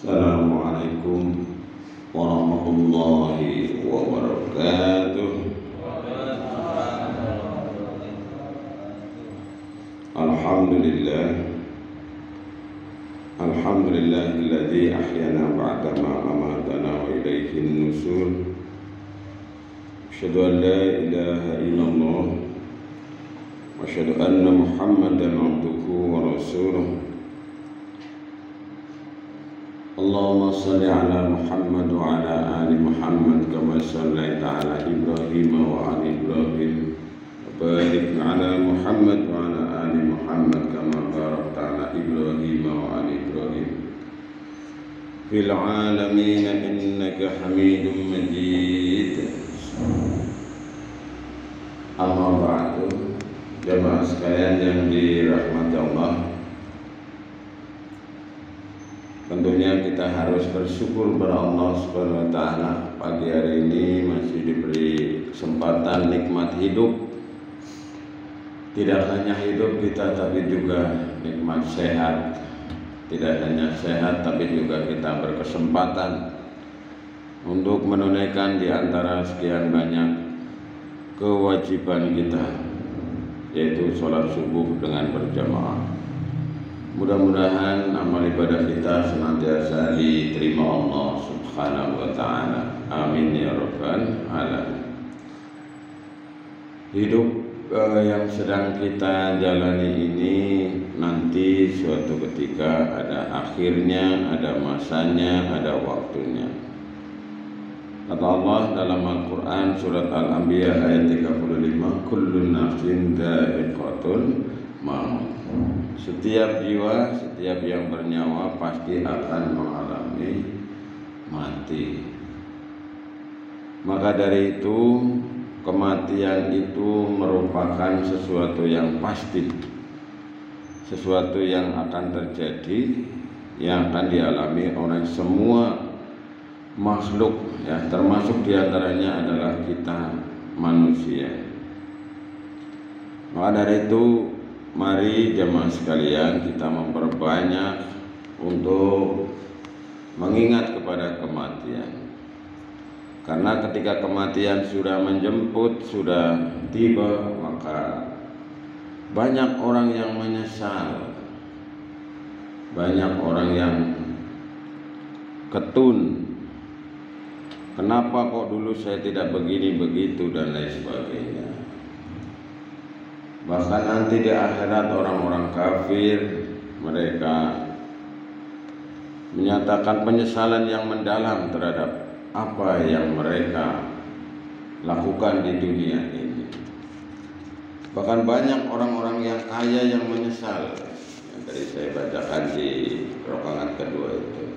Assalamualaikum warahmatullahi wabarakatuh. Alhamdulillah, alhamdulillahilladzi ahyana ba'dama amatana wa ilaihin nusyur. Asyhadu an la ilaha illallah wa asyhadu anna Muhammadan abduhu wa rasuluh. Allahumma salli ala Muhammad wa ala ali Muhammad kama sallaita ala Ibrahim wa ala Ibrahim wa barik ala Muhammad wa ala ali Muhammad kama barakta ala Ibrahim wa ala Ibrahim fil alamin innaka Hamidum Majid. Amma ba'du, jamaah sekalian yang dirahmati Allah, tentunya kita harus bersyukur kepada Allah Subhanahu wa taala. Pagi hari ini masih diberi kesempatan nikmat hidup. Tidak hanya hidup kita, tapi juga nikmat sehat. Tidak hanya sehat, tapi juga kita berkesempatan untuk menunaikan di antara sekian banyak kewajiban kita, yaitu sholat subuh dengan berjamaah. Mudah-mudahan amal ibadah kita senantiasa diterima Allah Subhanahu wa taala. Amin ya rabbal alamin. Hidup yang sedang kita jalani ini nanti suatu ketika ada akhirnya, ada masanya, ada waktunya. Kata Allah dalam Al-Quran surat Al-Anbiya ayat 35, kullun nafsin dha'iqatul maut. Setiap jiwa, setiap yang bernyawa pasti akan mengalami mati. Maka dari itu, kematian itu merupakan sesuatu yang pasti, sesuatu yang akan terjadi, yang akan dialami oleh semua makhluk, ya, termasuk diantaranya adalah kita manusia. Maka dari itu, mari jemaah sekalian kita memperbanyak untuk mengingat kepada kematian. Karena ketika kematian sudah menjemput, sudah tiba, maka banyak orang yang menyesal, banyak orang yang ketun. Kenapa kok dulu saya tidak begini begitu dan lain sebagainya. Bahkan nanti di akhirat orang-orang kafir mereka menyatakan penyesalan yang mendalam terhadap apa yang mereka lakukan di dunia ini. Bahkan banyak orang-orang yang kaya yang menyesal, yang tadi saya bacakan di rakaat kedua itu.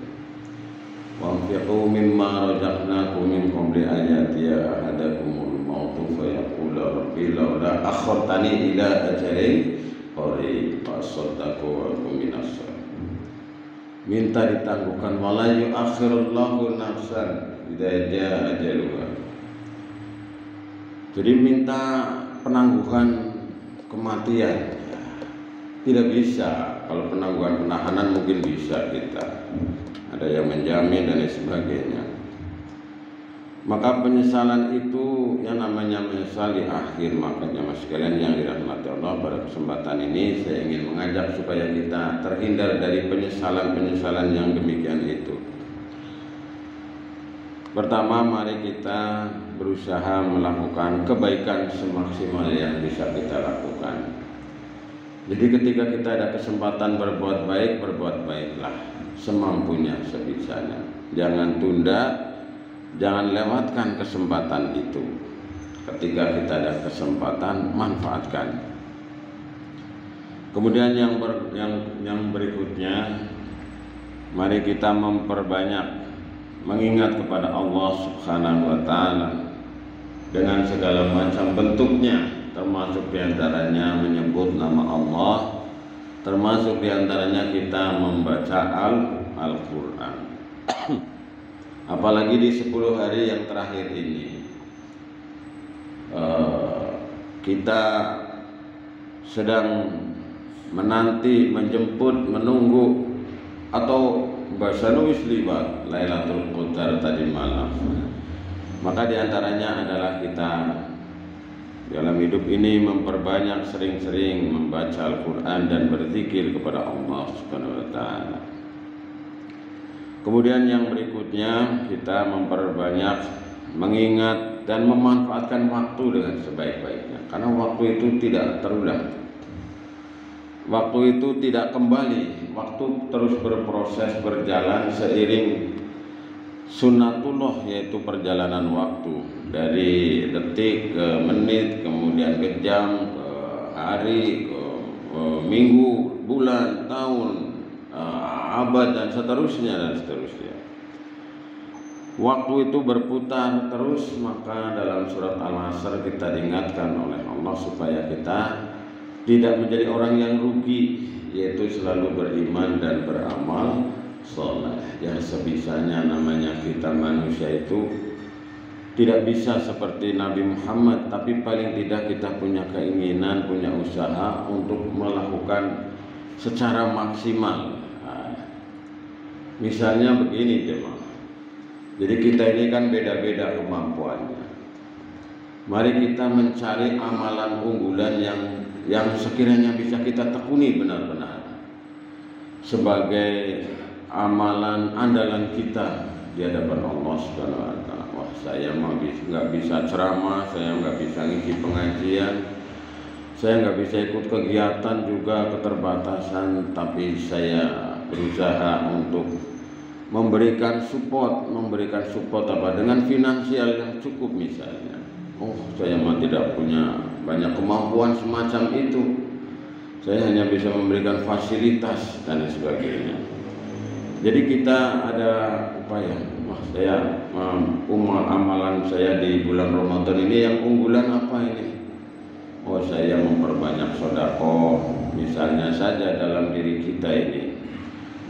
Wanfiqu mimma razaqnakum min qabli an ya'tiya ahadakumul mautu fa yaqulu rabbi laula akhartani ila ajalin qarib fa asaddaqu wa akum minas shalihin. Minta ditangguhkan, wala yu'akhirullahu nafsan idza jaa ajaluha. Jadi minta penangguhan kematian. Tidak bisa. Kalau penangguhan penahanan mungkin bisa kita, ada yang menjamin dan lain sebagainya. Maka penyesalan itu yang namanya menyesal di akhir. Makanya mas sekalian yang dirahmati Allah, pada kesempatan ini saya ingin mengajak supaya kita terhindar dari penyesalan-penyesalan yang demikian itu. Pertama, mari kita berusaha melakukan kebaikan semaksimal yang bisa kita lakukan. Jadi ketika kita ada kesempatan berbuat baik, berbuat baiklah semampunya, sebisanya. Jangan tunda, jangan lewatkan kesempatan itu. Ketika kita ada kesempatan, manfaatkan. Kemudian yang berikutnya, mari kita memperbanyak mengingat kepada Allah Subhanahu wa taala dengan segala macam bentuknya. Termasuk diantaranya menyebut nama Allah, termasuk diantaranya kita membaca Al-Quran. Apalagi di 10 hari yang terakhir ini, kita sedang menanti, menjemput, menunggu, atau Basanu wis liwat Lailatul Qadar tadi malam. Maka diantaranya adalah kita dalam hidup ini memperbanyak sering-sering membaca Al-Quran dan berzikir kepada Allah Subhanahu wa Ta'ala. Kemudian yang berikutnya, kita memperbanyak mengingat dan memanfaatkan waktu dengan sebaik-baiknya, karena waktu itu tidak terulang, waktu itu tidak kembali, waktu terus berproses berjalan seiring sunnatullah, yaitu perjalanan waktu dari detik ke menit, kemudian ke jam, ke hari, ke minggu, bulan, tahun, abad, dan seterusnya. Waktu itu berputar terus, maka dalam surat Al-Asr kita diingatkan oleh Allah supaya kita tidak menjadi orang yang rugi, yaitu selalu beriman dan beramal soleh. Ya sebisanya, namanya kita manusia itu tidak bisa seperti Nabi Muhammad, tapi paling tidak kita punya keinginan, punya usaha untuk melakukan secara maksimal. Misalnya begini jemaah, jadi kita ini kan beda-beda kemampuannya. Mari kita mencari amalan unggulan yang sekiranya bisa kita tekuni benar-benar sebagai amalan andalan kita di hadapan Allah Subhanahu wa Ta'ala. Wah, saya nggak bisa ceramah, saya nggak bisa ngisi pengajian, saya nggak bisa ikut kegiatan juga, keterbatasan, tapi saya berusaha untuk memberikan support apa dengan finansial yang cukup misalnya. Oh, saya mah tidak punya banyak kemampuan semacam itu, saya hanya bisa memberikan fasilitas dan sebagainya. Jadi kita ada upaya, saya amalan saya di bulan Ramadan ini yang unggulan apa ini? Oh, saya memperbanyak sedekah misalnya saja dalam diri kita ini.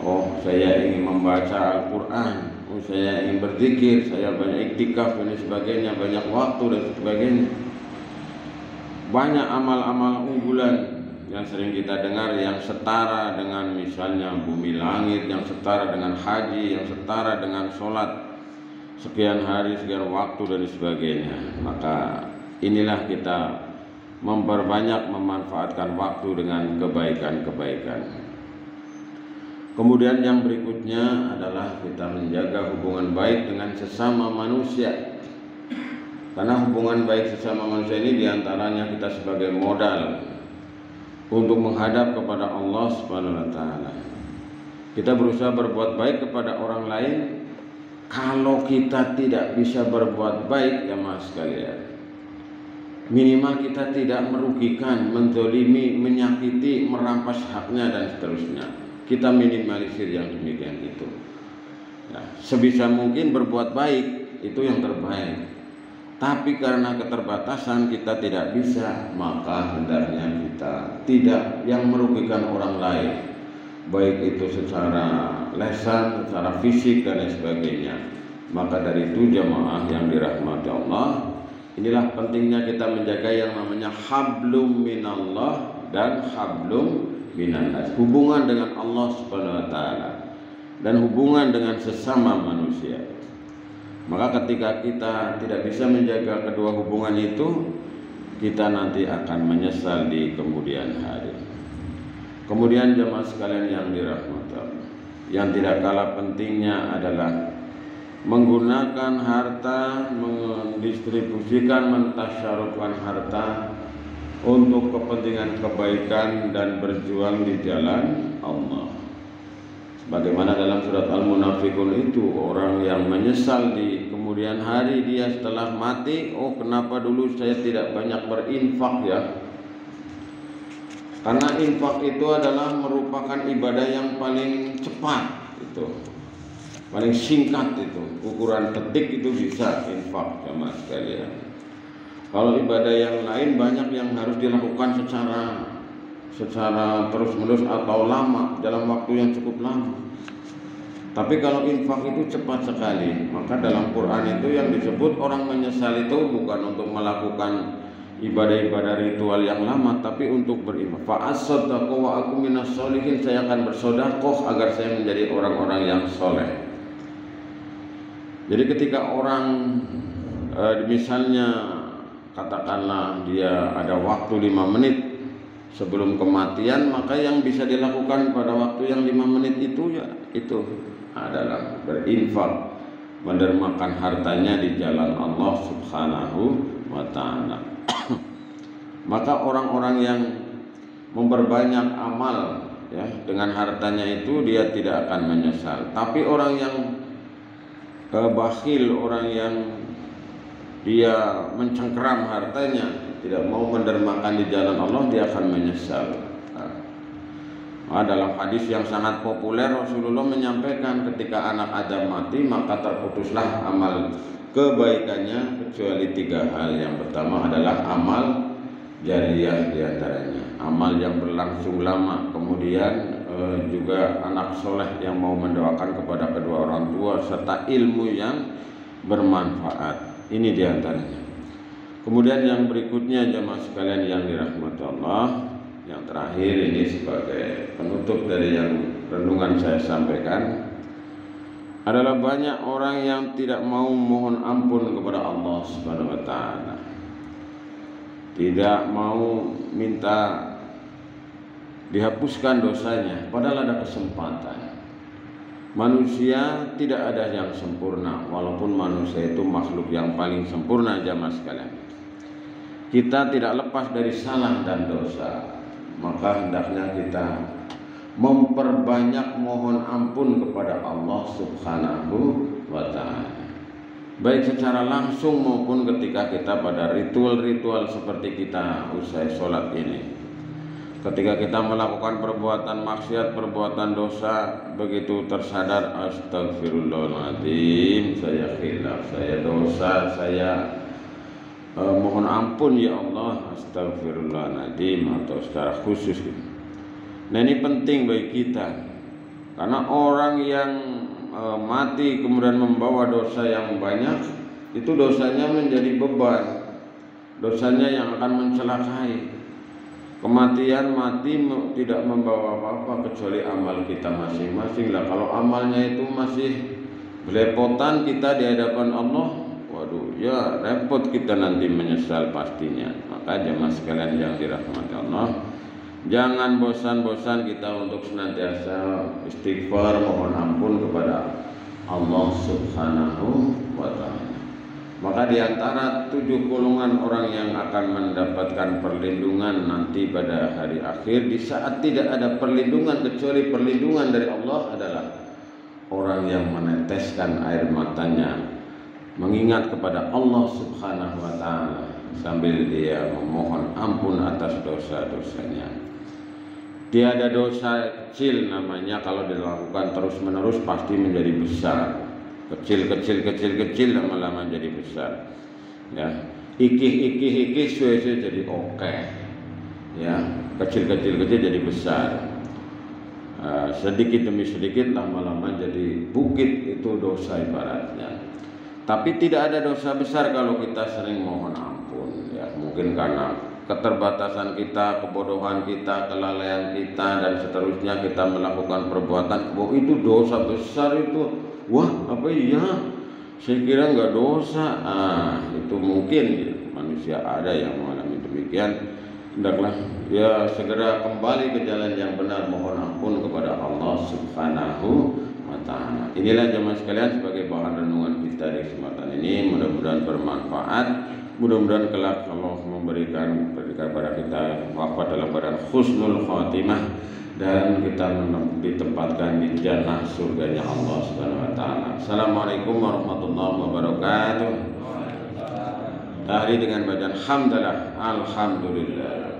Oh, saya ingin membaca Al-Quran, oh, saya ingin berzikir, saya banyak iktikaf dan sebagainya, banyak waktu dan sebagainya. Banyak amal-amal unggulan yang sering kita dengar, yang setara dengan misalnya bumi langit, yang setara dengan haji, yang setara dengan sholat sekian hari, sekian waktu dan sebagainya. Maka inilah kita memperbanyak memanfaatkan waktu dengan kebaikan-kebaikan. Kemudian yang berikutnya adalah kita menjaga hubungan baik dengan sesama manusia. Karena hubungan baik sesama manusia ini diantaranya kita sebagai modal untuk menghadap kepada Allah Subhanahu wa Ta'ala. Kita berusaha berbuat baik kepada orang lain. Kalau kita tidak bisa berbuat baik, ya mas sekalian, minimal kita tidak merugikan, menzalimi, menyakiti, merampas haknya dan seterusnya. Kita minimalisir yang demikian itu. Nah, sebisa mungkin berbuat baik itu yang terbaik. Tapi karena keterbatasan kita tidak bisa, maka hendaknya kita tidak yang merugikan orang lain, baik itu secara lisan, secara fisik dan lain sebagainya. Maka dari itu jamaah yang dirahmati Allah, inilah pentingnya kita menjaga yang namanya hablum minallah dan hablum minannas, hubungan dengan Allah Subhanahu wa Ta'ala dan hubungan dengan sesama manusia. Maka ketika kita tidak bisa menjaga kedua hubungan itu, kita nanti akan menyesal di kemudian hari. Kemudian jemaah sekalian yang dirahmati Allah, yang tidak kalah pentingnya adalah menggunakan harta, mendistribusikan, mentasyarufkan harta untuk kepentingan kebaikan dan berjuang di jalan Allah. Bagaimana dalam surat Al-Munafiqun itu, orang yang menyesal di kemudian hari dia setelah mati, oh kenapa dulu saya tidak banyak berinfak ya. Karena infak itu adalah merupakan ibadah yang paling cepat, itu paling singkat, itu ukuran detik itu bisa infak sama sekalian. Kalau ibadah yang lain banyak yang harus dilakukan secara terus-menerus atau lama, dalam waktu yang cukup lama. Tapi kalau infak itu cepat sekali. Maka dalam Quran itu yang disebut orang menyesal itu bukan untuk melakukan ibadah-ibadah ritual yang lama, tapi untuk beriman. Fa asaddaqu wa aku minas sholihin, saya akan bersedekah agar saya menjadi orang-orang yang soleh. Jadi ketika orang misalnya katakanlah dia ada waktu 5 menit sebelum kematian, maka yang bisa dilakukan pada waktu yang 5 menit itu ya itu adalah berinfak, mendermakan hartanya di jalan Allah Subhanahu wa ta'ala. Maka orang-orang yang memperbanyak amal ya dengan hartanya itu dia tidak akan menyesal. Tapi orang yang bakhil, orang yang dia mencengkeram hartanya, tidak mau mendermakan di jalan Allah, dia akan menyesal. Dalam hadis yang sangat populer Rasulullah menyampaikan ketika anak Adam mati maka terputuslah amal kebaikannya kecuali 3 hal. Yang pertama adalah amal jariyah, diantaranya amal yang berlangsung lama, kemudian juga anak soleh yang mau mendoakan kepada kedua orang tua, serta ilmu yang bermanfaat. Ini diantaranya. Kemudian yang berikutnya jamaah sekalian yang dirahmati Allah, yang terakhir ini sebagai penutup dari yang renungan saya sampaikan, adalah banyak orang yang tidak mau mohon ampun kepada Allah Subhanahu wa ta'ala, tidak mau minta dihapuskan dosanya, padahal ada kesempatan. Manusia tidak ada yang sempurna, walaupun manusia itu makhluk yang paling sempurna jamaah sekalian. Kita tidak lepas dari salah dan dosa, maka hendaknya kita memperbanyak mohon ampun kepada Allah Subhanahu wa ta'ala, baik secara langsung maupun ketika kita pada ritual-ritual seperti kita usai sholat ini. Ketika kita melakukan perbuatan maksiat, perbuatan dosa, begitu tersadar, astagfirullahaladzim, saya khilaf, saya dosa, saya mohon ampun ya Allah, astagfirullahaladzim, atau secara khusus gitu. Nah ini penting bagi kita, karena orang yang mati kemudian membawa dosa yang banyak, itu dosanya menjadi beban, dosanya yang akan mencelakai. Kematian mati tidak membawa apa-apa kecuali amal kita masing-masing lah. Kalau amalnya itu masih belepotan kita di hadapan Allah, waduh ya repot kita nanti menyesal pastinya. Maka jemaah sekalian yang dirahmati Allah, jangan bosan-bosan kita untuk senantiasa istighfar, mohon ampun kepada Allah Subhanahu wa ta'ala. Maka di antara 7 golongan orang yang akan mendapatkan perlindungan nanti pada hari akhir, di saat tidak ada perlindungan kecuali perlindungan dari Allah, adalah orang yang meneteskan air matanya mengingat kepada Allah Subhanahu wa ta'ala sambil dia memohon ampun atas dosa-dosanya. Tiada dosa kecil namanya kalau dilakukan terus-menerus pasti menjadi besar. Kecil lama-lama jadi besar. Ya, ikih suwe-suwe jadi oke. Ya, kecil jadi besar. Sedikit demi sedikit lama-lama jadi bukit, itu dosa ibaratnya. Tapi tidak ada dosa besar kalau kita sering mohon ampun. Ya, mungkin karena keterbatasan kita, kebodohan kita, kelalaian kita, dan seterusnya kita melakukan perbuatan. Oh itu dosa besar itu. Wah apa iya, saya kira nggak dosa. Itu mungkin ya, manusia ada yang mengalami demikian. Hendaklah ya segera kembali ke jalan yang benar, mohon ampun kepada Allah Subhanahu wa ta'ala. Inilah jemaah sekalian sebagai bahan renungan kita di kesempatan ini. Mudah-mudahan bermanfaat. Mudah-mudahan kelak Allah memberikan kepada kita wafat dalam keadaan husnul khatimah, dan kita ditempatkan di jannah surganya Allah Subhanahu wa ta'ala. Assalamualaikum warahmatullahi wabarakatuh. Tadi dengan bacaan hamdalah, alhamdulillah.